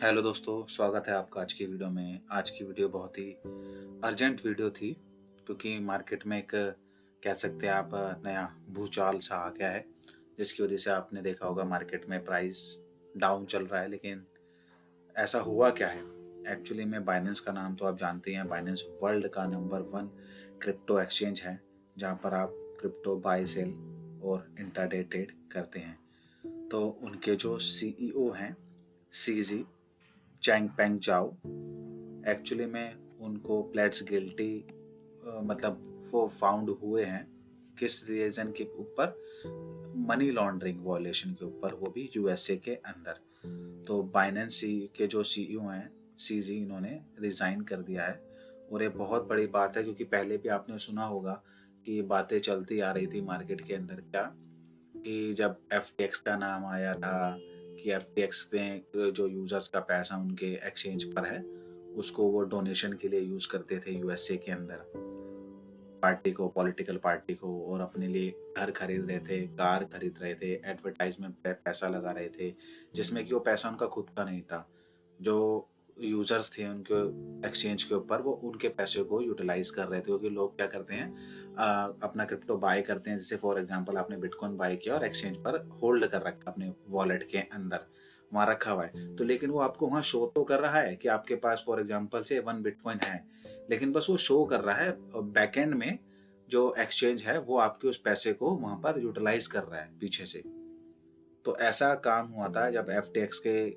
Hello दोस्तों, स्वागत है आपका आज की वीडियो में। आज की वीडियो बहुत ही अर्जेंट वीडियो थी क्योंकि मार्केट में एक कह सकते हैं आप नया भूचाल सा आ गया है, जिसकी वजह से आपने देखा होगा मार्केट में प्राइस डाउन चल रहा है। लेकिन ऐसा हुआ क्या है? एक्चुअली में बाइनेंस का नाम तो आप जानते ही हैं। बाइनेंस वर्ल्ड का नंबर 1 क्रिप्टो एक्सचेंज है, जहाँ पर आप क्रिप्टो बाय सेल और इंट्राडे ट्रेड करते हैं। तो उनके जो सीईओ हैं, सीजी चैंगपेंग जाओ, एक्चुअली में उनको प्लेड्स गिल्टी, मतलब वो फाउंड हुए हैं किस रीजन के ऊपर? मनी लॉन्ड्रिंग वॉयलेशन के ऊपर, वो भी यूएसए के अंदर। तो बाइनेंस के जो सीईओ हैं, सीजी, इन्होंने रिजाइन कर दिया है। और ये बहुत बड़ी बात है क्योंकि पहले भी आपने सुना होगा कि ये बातें चलती आ रही थी मार्केट के अंदर, क्या कि जब एफटीएक्स का नाम आया था कि एफटीएक्स ने जो यूजर्स का पैसा उनके एक्सचेंज पर है, उसको वो डोनेशन के लिए यूज करते थे यूएसए के अंदर, पार्टी को, पॉलिटिकल पार्टी को, और अपने लिए घर खरीद रहे थे, कार खरीद रहे थे, एडवर्टाइजमेंट पे पैसा लगा रहे थे, जिसमें कि वो पैसा उनका खुद का नहीं था। जो यूजर्स थे उनके एक्सचेंज के ऊपर, वो उनके पैसे को यूटिलाइज कर रहे थे। क्योंकि लोग क्या करते हैं, अपना क्रिप्टो बाय करते हैं। जैसे फॉर एग्जांपल आपने बिटकॉइन बाय किया और एक्सचेंज पर होल्ड कर रखा अपने वॉलेट के अंदर, वहां रखा हुआ है। तो लेकिन वो आपको वहां शो तो कर रहा है कि आपके पास फॉर एग्जांपल से 1 बिटकॉइन है, लेकिन बस वो शो कर रहा है। बैकएंड में जो एक्सचेंज है वो आपके उस पैसे को वहां पर यूटिलाइज कर रहा है पीछे से। तो ऐसा काम हुआ था जब एफटीएक्स के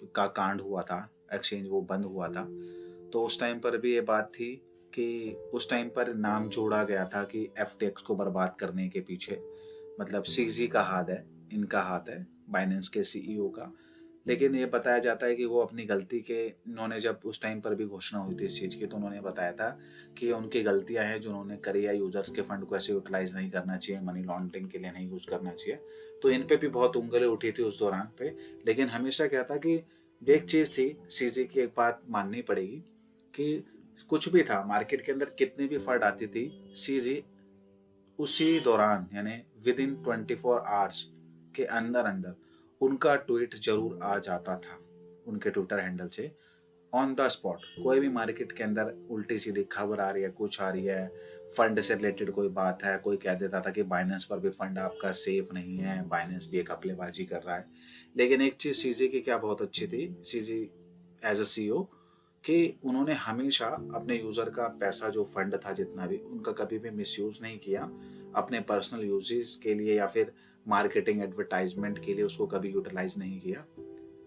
का कांड हुआ था, एक्सचेंज वो बंद हुआ था। तो उस टाइम पर भी ये बात थी कि उस टाइम पर नाम जोड़ा गया था कि एफटीएक्स को बर्बाद करने के पीछे मतलब सीजी का हाथ है, इनका हाथ है, बाइनेंस के सीईओ का। लेकिन ये बताया जाता है कि वो अपनी गलती के, इन्होंने जब उस टाइम पर भी घोषणा हुई थी इस चीज़ की, तो उन्होंने बताया था कि उनकी गलतियां हैं जो उन्होंने करी है। यूजर्स के फंड को ऐसे यूटिलाइज नहीं करना चाहिए, मनी लॉन्ड्रिंग के लिए नहीं यूज करना चाहिए। तो इन पे भी बहुत उंगली उठी थी उस दौरान पे। लेकिन हमेशा क्या था कि एक चीज़ थी, सीजी की एक बात माननी पड़ेगी कि कुछ भी था मार्केट के अंदर, कितनी भी फंड आती थी, सीजी उसी दौरान यानी विद इन 24 आवर्स के अंदर अंदर उनका ट्वीट जरूर आ जाता था उनके ट्विटर हैंडल से, ऑन द स्पॉट। कोई भी मार्केट के अंदर उल्टी सीधी खबर आ रही है, कुछ आ रही है, फंड से रिलेटेड कोई बात है, कोई कह देता था कि बाइनेंस पर भी फंड आपका सेफ नहीं है, बाइनेंस भी एक घपलेबाजी कर रहा है। लेकिन एक चीज सीजी की क्या बहुत अच्छी थी, सीजी एज अ सीईओ, कि उन्होंने हमेशा अपने यूजर का पैसा, जो फंड था जितना भी, उनका कभी भी मिसयूज नहीं किया अपने पर्सनल यूजेस के लिए या फिर मार्केटिंग एडवर्टाइजमेंट के लिए, उसको कभी यूटिलाइज नहीं किया।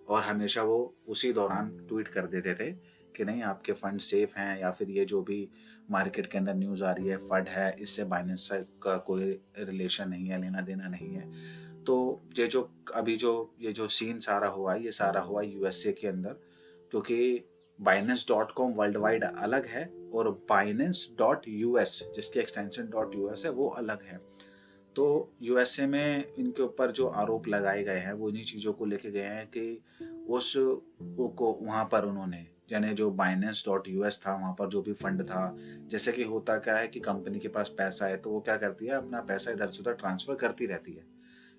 और हमेशा वो उसी दौरान ट्वीट कर देते थे कि नहीं, आपके फंड सेफ हैं, या फिर ये जो भी मार्केट के अंदर न्यूज़ आ रही है फंड है, इससे बाइनेंस का कोई रिलेशन नहीं है, लेना देना नहीं है। तो ये जो अभी जो ये जो सीन सारा हुआ है, ये सारा हुआ यूएसए के अंदर, क्योंकि Binance.com वर्ल्ड वाइड अलग है और Binance.us, जिसकी एक्सटेंशन .us है, वो अलग है। तो यूएसए में इनके ऊपर जो आरोप लगाए गए हैं वो इन्हीं चीज़ों को लेके गए हैं कि उस को वहाँ पर उन्होंने, यानी जो Binance.us था, वहाँ पर जो भी फंड था, जैसे कि होता क्या है कि कंपनी के पास पैसा है तो वो क्या करती है, अपना पैसा इधर से उधर ट्रांसफर करती रहती है।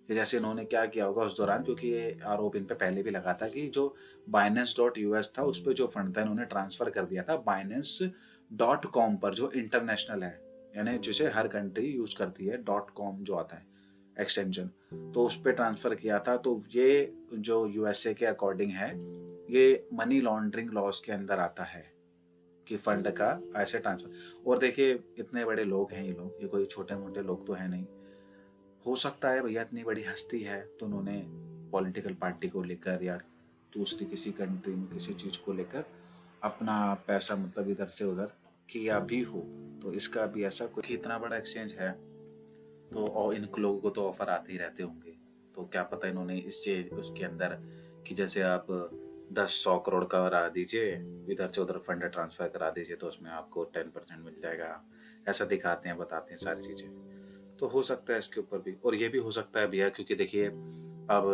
कि जैसे इन्होंने क्या किया होगा उस दौरान, क्योंकि ये आरोप इन पे पहले भी लगा था कि जो Binance.us था उस पर जो फंड था इन्होंने ट्रांसफर कर दिया था Binance.com पर, जो इंटरनेशनल है, यानी जिसे हर कंट्री यूज करती है, .com जो आता है एक्सटेंशन, तो उस पर ट्रांसफर किया था। तो ये जो यूएसए के अकॉर्डिंग है, ये मनी लॉन्ड्रिंग लॉस के अंदर आता है कि फंड का ऐसे ट्रांसफर। और देखिए, इतने बड़े लोग हैं ये लोग, ये कोई छोटे मोटे लोग तो है नहीं। हो सकता है भैया इतनी बड़ी हस्ती है तो उन्होंने पॉलिटिकल पार्टी को लेकर या दूसरी किसी कंट्री में किसी चीज को लेकर अपना पैसा मतलब इधर से उधर किया भी हो। तो इसका भी ऐसा कोई, इतना बड़ा एक्सचेंज है तो और इन लोगों को तो ऑफर आते ही रहते होंगे। तो क्या पता इन्होंने इस चीज उसके अंदर कि जैसे आप 10-100 करोड़ का करा दीजिए, इधर से उधर फंड ट्रांसफर करा दीजिए तो उसमें आपको 10% मिल जाएगा, ऐसा दिखाते हैं, बताते हैं सारी चीजें। तो हो सकता है इसके ऊपर भी। और ये भी हो सकता है भैया, क्योंकि देखिए अब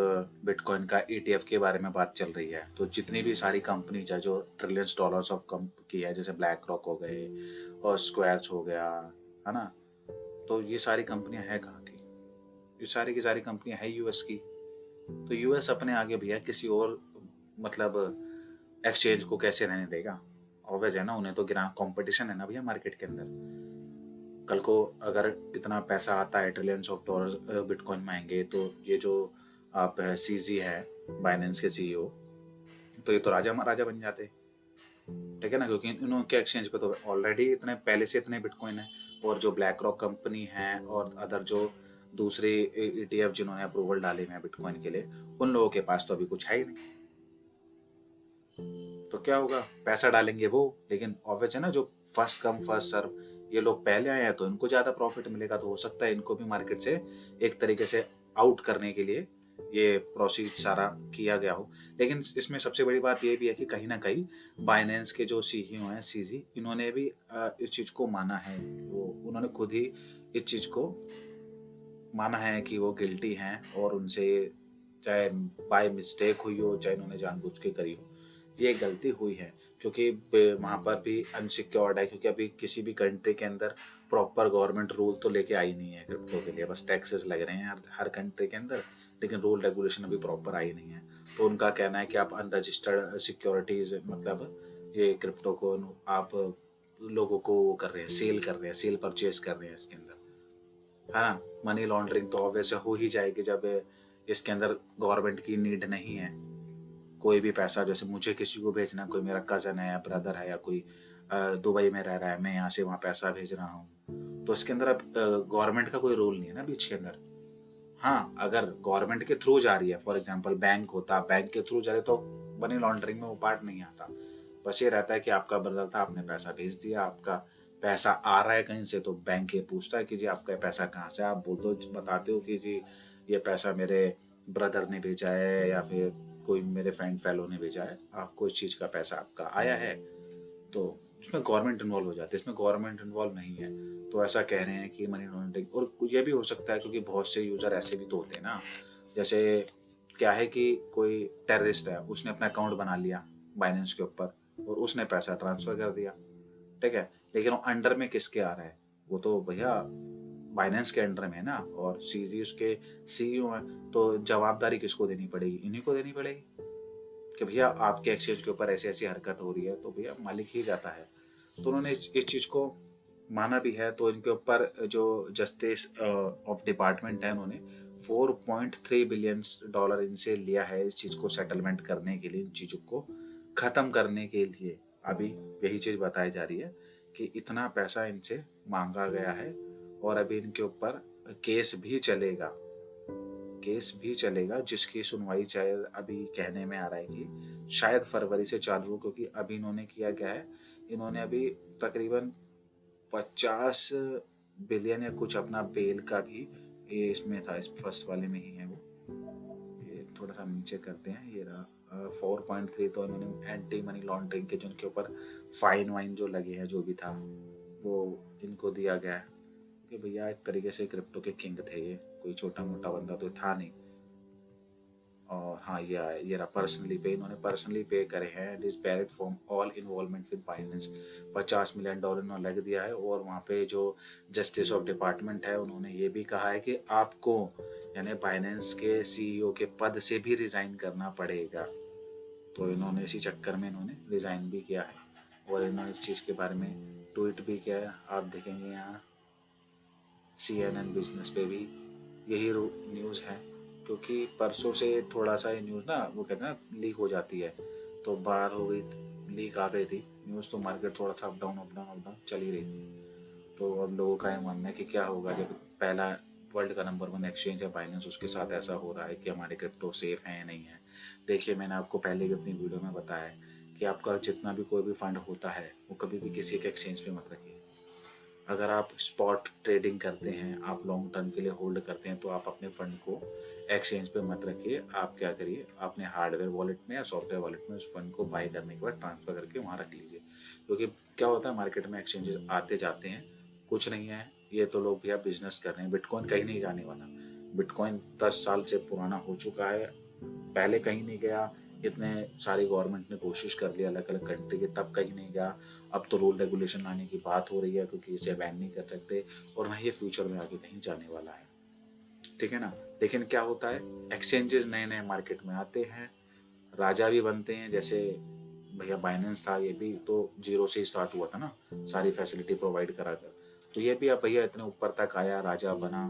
बिटकॉइन का ईटीएफ के बारे में बात चल रही है, तो जितनी भी सारी कंपनीज है जो ट्रिलियंस डॉलर्स ऑफ कम की है, जैसे ब्लैक रॉक हो गए और स्क्वायर्स हो गया, है ना, तो ये सारी कंपनियां हैं कहाँ की? ये सारी की सारी कंपनियां हैं यूएस की। तो यूएस अपने आगे भैया किसी और मतलब एक्सचेंज को कैसे रहने देगा? ऑब्वियस है ना, उन्हें तो गिरा, कंपटीशन है ना भैया मार्केट के अंदर। कल को अगर इतना पैसा आता है, ट्रिलियंस ऑफ डॉलर्स बिटकॉइन में आएंगे, तो ये जो आप सीजी है, बाइनेंस के सीईओ, तो ये तो राजा महाराजा बन जाते, ठीक है ना, क्योंकि इनके एक्सचेंज पे तो ऑलरेडी इतने पहले से इतने बिटकॉइन है। और जो ब्लैक रॉक कंपनी है और अदर जो दूसरे ईटीएफ जिन्होंने अप्रूवल डाले हुए हैं बिटकॉइन के लिए, उन लोगों के पास तो अभी कुछ है ही नहीं। तो क्या होगा, पैसा डालेंगे वो, लेकिन ऑब्वियस है ना, जो फर्स्ट कम फर्स्ट सर्व, ये लोग पहले आए हैं तो इनको ज्यादा प्रॉफिट मिलेगा, तो हो सकता है इनको भी मार्केट से एक तरीके से आउट करने के लिए ये प्रोसीड सारा किया गया हो। लेकिन इसमें सबसे बड़ी बात ये भी है कि कहीं ना कहीं बाइनेंस के जो सीईओ हैं, सीजी, इन्होंने भी इस चीज को माना है, वो उन्होंने खुद ही इस चीज को माना है कि वो गिल्टी हैं, और उनसे चाहे बाय मिस्टेक हुई हो, चाहे उन्होंने जानबूझ के करी हो, ये गलती हुई है। क्योंकि वहाँ पर भी अनसिक्योर्ड है, क्योंकि अभी किसी भी कंट्री के अंदर प्रॉपर गवर्नमेंट रूल तो लेके आई नहीं है क्रिप्टो के लिए, बस टैक्सेस लग रहे हैं हर कंट्री के अंदर, लेकिन रूल रेगुलेशन अभी प्रॉपर आई नहीं है। तो उनका कहना है कि आप अनरजिस्टर्ड सिक्योरिटीज, मतलब ये क्रिप्टो को आप लोगों को वो कर रहे हैं, सेल कर रहे हैं, सेल परचेज कर रहे हैं इसके अंदर, हाँ। मनी लॉन्ड्रिंग तो वैसे हो ही जाएगी जब इसके अंदर गवर्नमेंट की नीड नहीं है। कोई भी पैसा, जैसे मुझे किसी को भेजना, कोई मेरा कजन है या ब्रदर है या कोई दुबई में रह रहा है, मैं यहाँ से वहाँ पैसा भेज रहा हूँ, तो इसके अंदर अब गवर्नमेंट का कोई रोल नहीं है ना बीच के अंदर। हाँ, अगर गवर्नमेंट के थ्रू जा रही है, फॉर एग्जाम्पल बैंक होता, बैंक के थ्रू जा रहे तो मनी लॉन्ड्रिंग में वो पार्ट नहीं आता। बस ये रहता है कि आपका ब्रदर था, आपने पैसा भेज दिया, आपका पैसा आ रहा है कहीं से, तो बैंक ये पूछता है कि जी आपका पैसा कहाँ से, आप बोल दो, बताते हो कि जी ये पैसा मेरे ब्रदर ने भेजा है या फिर कोई मेरे फ्रेंड फेलो ने भेजा है, आपको इस चीज़ का पैसा आपका आया है। तो इसमें गवर्नमेंट इन्वॉल्व हो जाती है, इसमें गवर्नमेंट इन्वॉल्व नहीं है। तो ऐसा कह रहे हैं कि मनी लॉन्ड्रिंग, और ये भी हो सकता है क्योंकि बहुत से यूजर ऐसे भी तो होते हैं ना, जैसे क्या है कि कोई टेररिस्ट है, उसने अपना अकाउंट बना लिया बाइनेंस के ऊपर और उसने पैसा ट्रांसफर कर दिया, ठीक है, लेकिन वो अंडर में किसके आ रहा है, वो तो भैया बाइनेंस के अंडर में है ना, और सीजी उसके सीईओ है, तो जवाबदारी किसको देनी पड़ेगी, इन्हीं को देनी पड़ेगी कि भैया आपके एक्सचेंज के ऊपर ऐसी ऐसी हरकत हो रही है, तो भैया मालिक ही जाता है। तो उन्होंने इस चीज़ को माना भी है। तो इनके ऊपर जो जस्टिस ऑफ डिपार्टमेंट है, उन्होंने 4.3 बिलियन डॉलर इनसे लिया है इस चीज़ को सेटलमेंट करने के लिए, इन चीज़ों को ख़त्म करने के लिए। अभी यही चीज़ बताई जा रही है कि इतना पैसा इनसे मांगा गया है, और अभी इनके ऊपर केस भी चलेगा, केस भी चलेगा, जिसकी सुनवाई शायद अभी कहने में आ रहा है कि शायद फरवरी से चालू हो, क्योंकि अभी इन्होंने किया क्या है, इन्होंने अभी तकरीबन 50 बिलियन या कुछ अपना बेल का भी, ये इसमें था, इस फर्स्ट वाले में ही है वो, ये थोड़ा सा नीचे करते हैं, ये रहा 4.3। तो इन्होंने एंटी मनी लॉन्ड्रिंग के जिनके ऊपर फाइन वाइन जो लगे हैं, जो भी था वो इनको दिया गया है कि भैया एक तरीके से क्रिप्टो के किंग थे ये, कोई छोटा मोटा बंदा तो था नहीं। और हाँ, ये रहा पर्सनली पे, इन्होंने पर्सनली पे करे हैं, disparate from all involvement with Binance, 50 million dollar इन्होंने लग दिया है। और वहाँ पे जो जस्टिस ऑफ डिपार्टमेंट है, उन्होंने ये भी कहा है कि आपको, यानी बाइनेंस के सीईओ के पद से भी रिजाइन करना पड़ेगा। तो इन्होंने इसी चक्कर में इन्होंने रिजाइन भी किया है, और इन्होंने इस चीज़ के बारे में ट्वीट भी किया है, आप देखेंगे यहाँ CNN बिजनेस पे भी यही न्यूज़ है। क्योंकि परसों से थोड़ा सा ये न्यूज़ ना, वो कहते हैं ना, लीक हो जाती है, तो बाहर हो गई, लीक आ गई थी न्यूज़, तो मार्केट थोड़ा सा up down up down up down चल ही रही थी। तो अब लोगों का ये मानना है कि क्या होगा जब पहला वर्ल्ड का नंबर 1 एक्सचेंज है बाइनेंस, उसके साथ ऐसा हो रहा है कि हमारे क्रिप्टो सेफ हैं या नहीं है। देखिए, मैंने आपको पहले भी अपनी वीडियो में बताया है कि आपका जितना भी कोई भी फंड होता है, वो कभी भी किसी के एक्सचेंज पे मत रखिए। अगर आप स्पॉट ट्रेडिंग करते हैं, आप लॉन्ग टर्म के लिए होल्ड करते हैं, तो आप अपने फंड को एक्सचेंज पे मत रखिए। आप क्या करिए, अपने हार्डवेयर वॉलेट में या सॉफ्टवेयर वॉलेट में उस फंड को बाई करने के बाद ट्रांसफ़र करके वहाँ रख लीजिए। क्योंकि क्या होता है, मार्केट में एक्सचेंजेस आते जाते हैं, कुछ नहीं है, ये तो लोग भैया बिजनेस कर रहे हैं। बिटकॉइन कहीं नहीं जाने वाला, बिटकॉइन 10 साल से पुराना हो चुका है, पहले कहीं नहीं गया। इतने सारी गवर्नमेंट ने कोशिश कर लिया अलग अलग कंट्री के, तब कहीं नहीं गया। अब तो रूल रेगुलेशन लाने की बात हो रही है, क्योंकि इसे बैन नहीं कर सकते, और ना ये फ्यूचर में आगे कहीं जाने वाला है, ठीक है ना। लेकिन क्या होता है, एक्सचेंजेस नए नए मार्केट में आते हैं, राजा भी बनते हैं, जैसे भैया बाइनेंस था, ये भी तो जीरो से ही स्टार्ट हुआ था ना, सारी फैसिलिटी प्रोवाइड करा कर। तो ये भी अब भैया इतने ऊपर तक आया, राजा बना,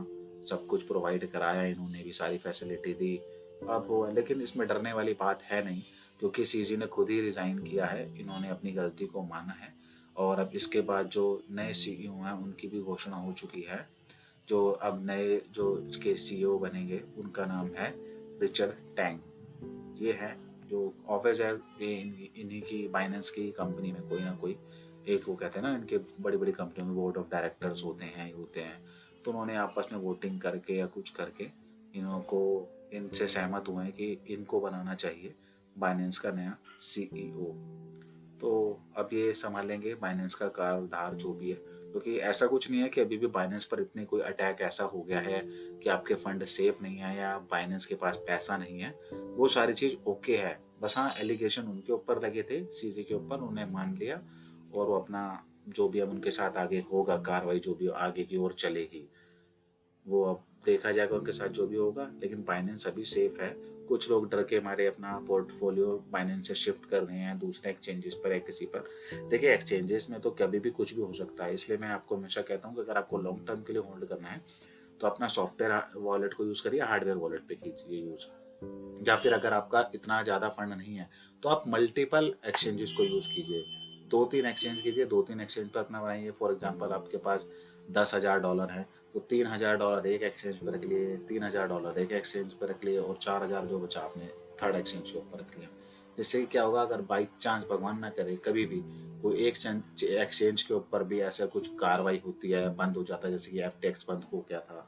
सब कुछ प्रोवाइड कराया, इन्होंने भी सारी फैसिलिटी दी। अब हुआ, लेकिन इसमें डरने वाली बात है नहीं, क्योंकि सीजी ने खुद ही रिज़ाइन किया है, इन्होंने अपनी गलती को माना है। और अब इसके बाद जो नए सीईओ हैं उनकी भी घोषणा हो चुकी है। जो अब नए जो इसके सीईओ बनेंगे उनका नाम है रिचर्ड टैंग। ये है जो ऑफिस है, ये इन्हीं की बाइनेंस की कंपनी में कोई ना कोई एक, वो कहते हैं ना इनके बड़ी बड़ी कंपनियों में बोर्ड ऑफ डायरेक्टर्स होते हैं, होते हैं। तो उन्होंने आपस में वोटिंग करके या कुछ करके इनको, इनसे सहमत हुए हैं कि इनको बनाना चाहिए बाइनेंस का नया सीईओ। तो अब ये संभालेंगे बाइनेंस का कारभार जो भी है, क्योंकि ऐसा कुछ नहीं है कि अभी भी बाइनेंस पर इतनी कोई अटैक ऐसा हो गया है कि आपके फंड सेफ नहीं है या बाइनेंस के पास पैसा नहीं है। वो सारी चीज़ ओके है, बस हाँ एलिगेशन उनके ऊपर लगे थे, सीजी के ऊपर, उन्हें मान लिया। और वो अपना जो भी अब उनके साथ आगे होगा कार्रवाई, जो भी आगे की ओर चलेगी, वो अब देखा जाएगा उनके साथ जो भी होगा। लेकिन बाइनेंस अभी सेफ है। कुछ लोग डर के मारे अपना पोर्टफोलियो बाइनेंस से शिफ्ट कर रहे हैं दूसरे एक्सचेंजेस पर या किसी पर। देखिए एक्सचेंजेस में तो कभी भी कुछ भी हो सकता है, इसलिए मैं आपको हमेशा कहता हूँ कि अगर आपको लॉन्ग टर्म के लिए होल्ड करना है तो अपना सॉफ्टवेयर वॉलेट को यूज़ करिए, हार्डवेयर वॉलेट पे कीजिए यूज़। या फिर अगर आपका इतना ज़्यादा फंड नहीं है तो आप मल्टीपल एक्सचेंजेस को यूज़ कीजिए, 2-3 एक्सचेंज कीजिए, 2-3 एक्सचेंज पर अपना बनाइए। फॉर एग्जांपल आपके पास $10,000 है तो $3,000 एक एक्सचेंज पर रख लिए, $3,000 एक एक्सचेंज पर रख लिए, और 4,000 जो बचा आपने थर्ड एक्सचेंज के ऊपर रख लिया। जिससे क्या होगा, अगर बाई चांस भगवान ना करे कभी भी कोई एक एक्सचेंज के ऊपर भी ऐसा कुछ कार्रवाई होती है, बंद हो जाता है, जैसे कि FTX बंद हो गया था,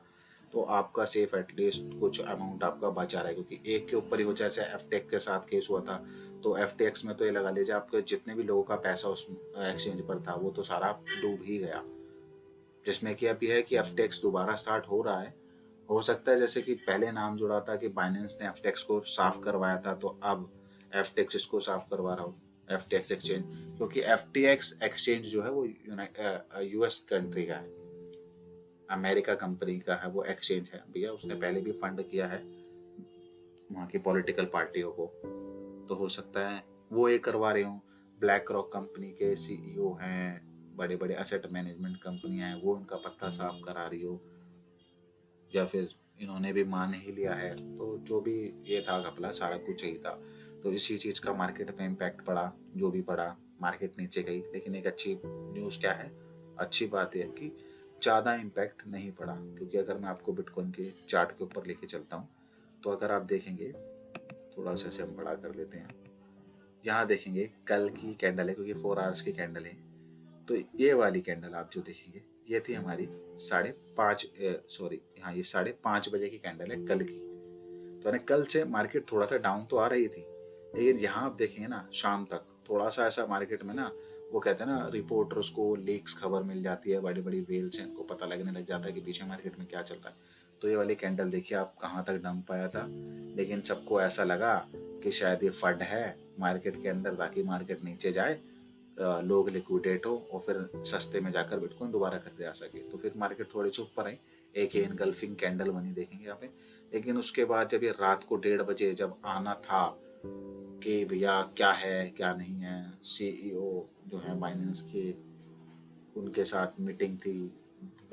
तो आपका सेफ एटलीस्ट कुछ अमाउंट आपका बचा रहा है। क्योंकि एक के ऊपर ही हो, जैसे FTX के साथ केस हुआ था, तो FTX में तो ये लगा लीजिए आपके जितने भी लोगों का पैसा उस एक्सचेंज पर था वो तो सारा डूब ही गया। जिसमें कि अब यह है कि FTX दोबारा स्टार्ट हो रहा है। हो सकता है जैसे कि पहले नाम जुड़ा था कि बाइनेंस ने FTX को साफ करवाया था, तो अब FTX इसको साफ करवा रहा हो, FTX एक्सचेंज। क्योंकि FTX एक्सचेंज जो है वो US कंट्री का है, अमेरिका कंपनी का है वो एक्सचेंज है भैया। उसने पहले भी फंड किया है वहाँ की पॉलिटिकल पार्टियों को, तो हो सकता है वो ये करवा रहे हो। ब्लैक रॉक कंपनी के सीईओ हैं, बड़े बड़े एसेट मैनेजमेंट कंपनियां हैं, वो उनका पत्ता साफ करा रही हो, या फिर इन्होंने भी मान ही लिया है। तो जो भी ये था घपला सारा कुछ यही था। तो इसी चीज़ का मार्केट में इम्पैक्ट पड़ा, जो भी पड़ा, मार्केट नीचे गई। लेकिन एक अच्छी न्यूज़ क्या है, अच्छी बात यह है कि ज़्यादा इम्पैक्ट नहीं पड़ा। क्योंकि अगर मैं आपको बिटकॉइन के चार्ट के ऊपर लेके चलता हूँ, तो अगर आप देखेंगे, थोड़ा सा इसे हम बड़ा कर लेते हैं, यहाँ देखेंगे कल की कैंडल है, क्योंकि 4 आवर्स की कैंडल है। तो ये वाली कैंडल आप जो देखेंगे, ये थी हमारी 5:30, सॉरी, हाँ ये 5:30 बजे की कैंडल है कल की। तो यानी कल से मार्केट थोड़ा सा डाउन तो आ रही थी, लेकिन यहाँ आप देखेंगे ना शाम तक थोड़ा सा ऐसा मार्केट में ना, वो कहते हैं ना रिपोर्टर्स को लीक्स खबर मिल जाती है, बड़ी बड़ी वेल से इनको पता लगने लग जाता है कि पीछे मार्केट में क्या चल रहा है। तो ये वाली कैंडल देखिए आप कहाँ तक डंप आया था, लेकिन सबको ऐसा लगा कि शायद ये फंड है मार्केट के अंदर, ताकि मार्केट नीचे जाए, लोग लिक्विडेट हो और फिर सस्ते में जाकर बिटकॉइन दोबारा खरीदे जा सके। तो फिर मार्केट थोड़ी सी ऊपर आई, एक ये इनगल्फिंग कैंडल बनी देखेंगे यहाँ पे। लेकिन उसके बाद जब ये रात को 1:30 बजे जब आना था कि भैया क्या है क्या नहीं है, सीईओ जो है बाइनेंस के, उनके साथ मीटिंग थी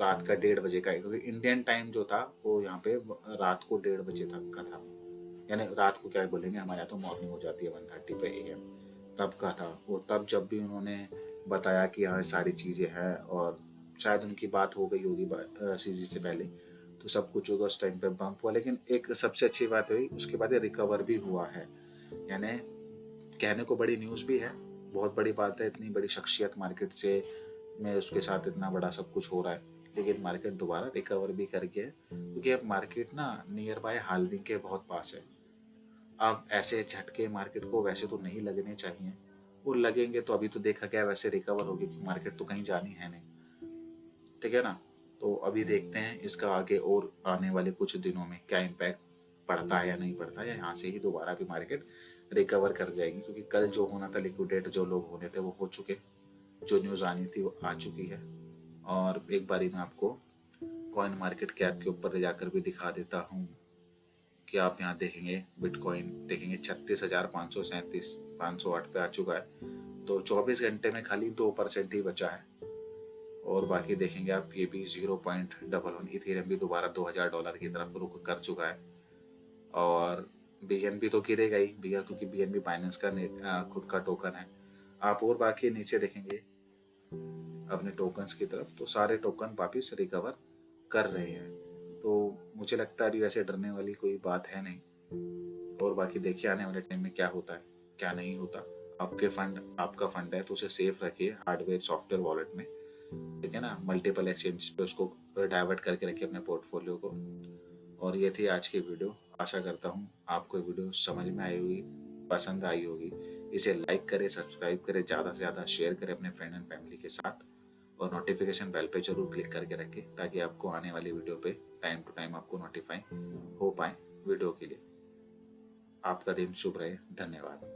रात का 1:30 बजे का, क्योंकि इंडियन टाइम जो था वो यहाँ पे रात को 1:30 बजे तक का था। यानी रात को क्या बोलेंगे, हमारे यहाँ तो मॉर्निंग हो जाती है 1:30 पे AM, तब का था वो। तब जब भी उन्होंने बताया कि हाँ सारी चीज़ें हैं, और शायद उनकी बात हो गई होगी सीजी से पहले, तो सब कुछ होगा उस टाइम पे बम्प हुआ। लेकिन एक सबसे अच्छी बात हुई उसके बाद ये रिकवर भी हुआ है। यानी कहने को बड़ी न्यूज़ भी है, बहुत बड़ी बात है, इतनी बड़ी शख्सियत मार्केट से में उसके साथ इतना बड़ा सब कुछ हो रहा है, लेकिन मार्केट दोबारा रिकवर भी कर गया है। क्योंकि अब मार्केट ना नियर बाय हाल्विंग के बहुत पास है। अब ऐसे झटके मार्केट को वैसे तो नहीं लगने चाहिए, वो लगेंगे तो अभी तो देखा गया वैसे रिकवर होगी, क्योंकि मार्केट तो कहीं जानी है नहीं, ठीक है ना। तो अभी देखते हैं इसका आगे और आने वाले कुछ दिनों में क्या इम्पैक्ट पड़ता है या नहीं पड़ता है, या यहाँ से ही दोबारा भी मार्केट रिकवर कर जाएगी। क्योंकि कल जो होना था लिक्विडेट जो लोग होने थे वो हो चुके, जो न्यूज़ आनी थी वो आ चुकी है। और एक बारी मैं आपको कॉइन मार्केट कैप के ऊपर ले जाकर भी दिखा देता हूँ कि आप यहाँ देखेंगे बिटकॉइन देखेंगे 36,537 508 पे आ चुका है। तो 24 घंटे में खाली 2% ही बचा है। और बाकी देखेंगे आप ये भी 0.11 इथेरियम भी दोबारा $2,000 की तरफ रुख कर चुका है। और BNB तो गिरेगा ही भैया, क्योंकि BNB बाइनेंस का खुद का टोकन है। आप और बाकी नीचे देखेंगे अपने टोकन्स की तरफ, तो सारे टोकन वापिस रिकवर कर रहे हैं। तो मुझे लगता है वैसे डरने वाली कोई बात है नहीं। और बाकी देखिए आने वाले टाइम में क्या होता है क्या नहीं होता। आपका फंड है तो उसे सेफ रखिए हार्डवेयर सॉफ्टवेयर वॉलेट में, ठीक है ना। मल्टीपल एक्सचेंज पे उसको डाइवर्ट करके रखिए अपने पोर्टफोलियो को। और ये थी आज की वीडियो। आशा करता हूँ आपको वीडियो समझ में आई होगी, पसंद आई होगी। इसे लाइक करें, सब्सक्राइब करें, ज़्यादा से ज़्यादा शेयर करें अपने फ्रेंड एंड फैमिली के साथ। और नोटिफिकेशन बेल पे जरूर क्लिक करके रखें ताकि आपको आने वाली वीडियो पे टाइम टू टाइम आपको नोटिफाई हो पाए वीडियो के लिए। आपका दिन शुभ रहे। धन्यवाद।